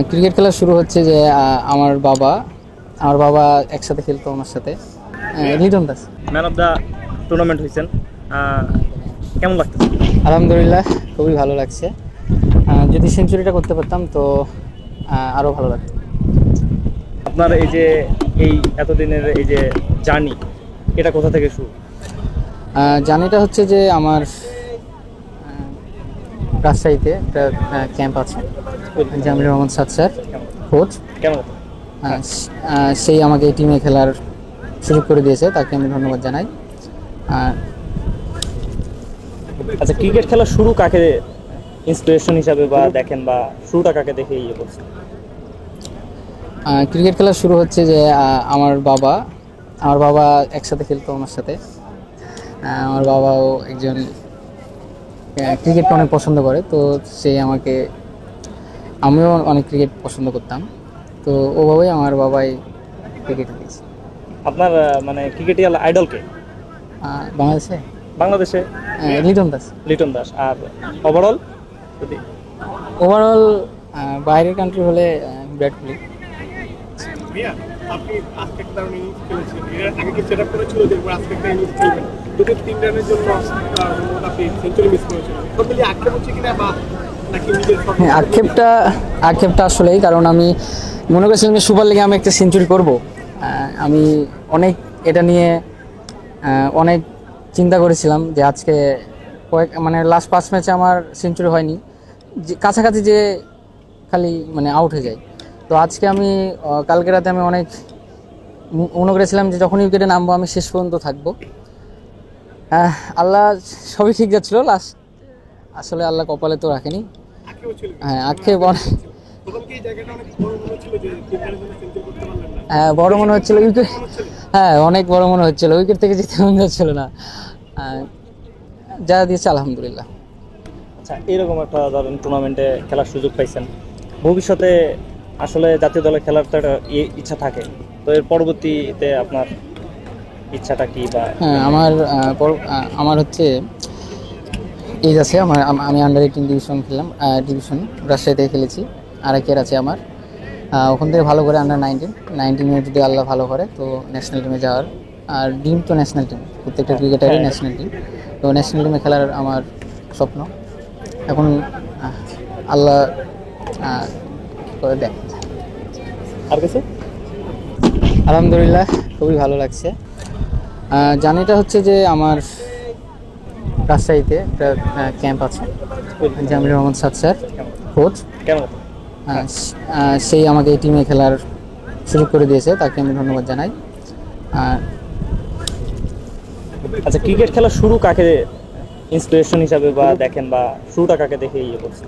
Cricket খেলা শুরু হচ্ছে যে আমার বাবা একসাথে খেলতো আমার সাথে। Liton Das. Man of the tournament হয়েছেন, কেমন লাগতেছে? আলহামদুলিল্লাহ, খুবই ভালো লাগছে। যদি সেঞ্চুরিটা করতে পারতাম তো আরও ভালো লাগতো। আপনার এই এতদিনের এই যে জার্নি, এটা কোথা থেকে শুরু? জার্নিটা হচ্ছে যে আমার রাজশাহীতে একটা ক্যাম্প আছে, জামিল রহমান সাদ স্যার কোচ। কেমন? সেই আমাকে এই টিমে খেলার সুযোগ করে দিয়েছে, তাকে আমি ধন্যবাদ জানাই। আর আচ্ছা, ক্রিকেট খেলা শুরু কাকে ইন্সপিরেশন হিসাবে বা দেখেন, বা শুরুটা কাকে দেখে ইয়ে করছে? ক্রিকেট খেলা শুরু হচ্ছে যে আমার বাবা একসাথে খেলতো আমার সাথে। আমার বাবাও একজন ক্রিকেটটা অনেক পছন্দ করে, তো আমিও অনেক ক্রিকেট পছন্দ করতাম, তো ওভাবেই আমার বাবাই ক্রিকেট দিয়েছে। আপনার মানে ক্রিকেটে আইডলকে বাংলাদেশে বাংলাদেশে? লিটন দাস। আর ওভারঅল যদি ওভারঅল বাইরের কান্ট্রি হলে বিরাট কোহলি। আপনি আজকে একটা ইনিংস খেলেছেন, এর আগে কি সেটআপ করেছিল যে আজকে একটা ইনিংস খেলবেন? দুটো 3 রানের জন্য আপনি সেঞ্চুরি মিস করেছিলেন। সব মিলিয়ে আক্ষেপ হচ্ছে কিনা, বা নাকি নিজের আক্ষেপটা আসলেই, কারণ আমি মনে করেছিলাম যে সুপার লিগে আমি একটা সেঞ্চুরি করব। আমি এটা নিয়ে অনেক চিন্তা করেছিলাম যে আজকে মানে লাস্ট 5 ম্যাচে আমার সেঞ্চুরি হয়নি, যে কাছাকাছি যে খালি মানে আউট হয়ে যায়। তো আজকে আমি কালকে রাতে আমি অনেক মনে করেছিলাম যে যখন উইকেটে নামবো আমি শেষ পর্যন্ত থাকবো। আল্লাহ সবই ঠিক যাচ্ছিল, লাস্ট আসলে আল্লাহ কপালে তো রাখেনি। আক্ষেপ অনেক। বড় মনে হচ্ছিল উইকেট। অনেক বড় মনে হচ্ছিল, উইকেট থেকে যেতে মনে হচ্ছিল না। যা দিয়েছে আলহামদুলিল্লাহ। আচ্ছা, এরকম একটা ধরেন টুর্নামেন্টে খেলার সুযোগ পাইছেন, ভবিষ্যতে আসলে জাতীয় দলে খেলার তো একটা ইচ্ছা থাকে, তো এর পরবর্তীতে আপনার ইচ্ছাটা কি? বা আমার হচ্ছে এজ আছে, আমি আন্ডার 18 ডিভিশন রাজশাহীতে খেলেছি। আর একের আছে আমার, ওখান থেকে ভালো করে আন্ডার 19 যদি আল্লাহ ভালো করে তো ন্যাশনাল টিমে যাওয়ার। আর ডিম তো ন্যাশনাল টিম, প্রত্যেকটা ক্রিকেটারই ন্যাশনাল টিম, তো ন্যাশনাল টিমে খেলার আমার স্বপ্ন। এখন আল্লাহ করে দেয়। আর কিছু? আলহামদুলিল্লাহ, খুবই ভালো লাগছে। জার্নিটা হচ্ছে যে আমার রাজশাহীতে একটা ক্যাম্প আছে, জামিল রহমান সাদ স্যার কোচ। কেমন? সেই আমাকে এই টিমে খেলার সুযোগ করে দিয়েছে, তাকে আমি ধন্যবাদ জানাই। আচ্ছা, ক্রিকেট খেলা শুরু কাকে ইন্সপিরেশন হিসাবে বা দেখেন, বা শুরুটা কাকে দেখে ইয়ে করছে?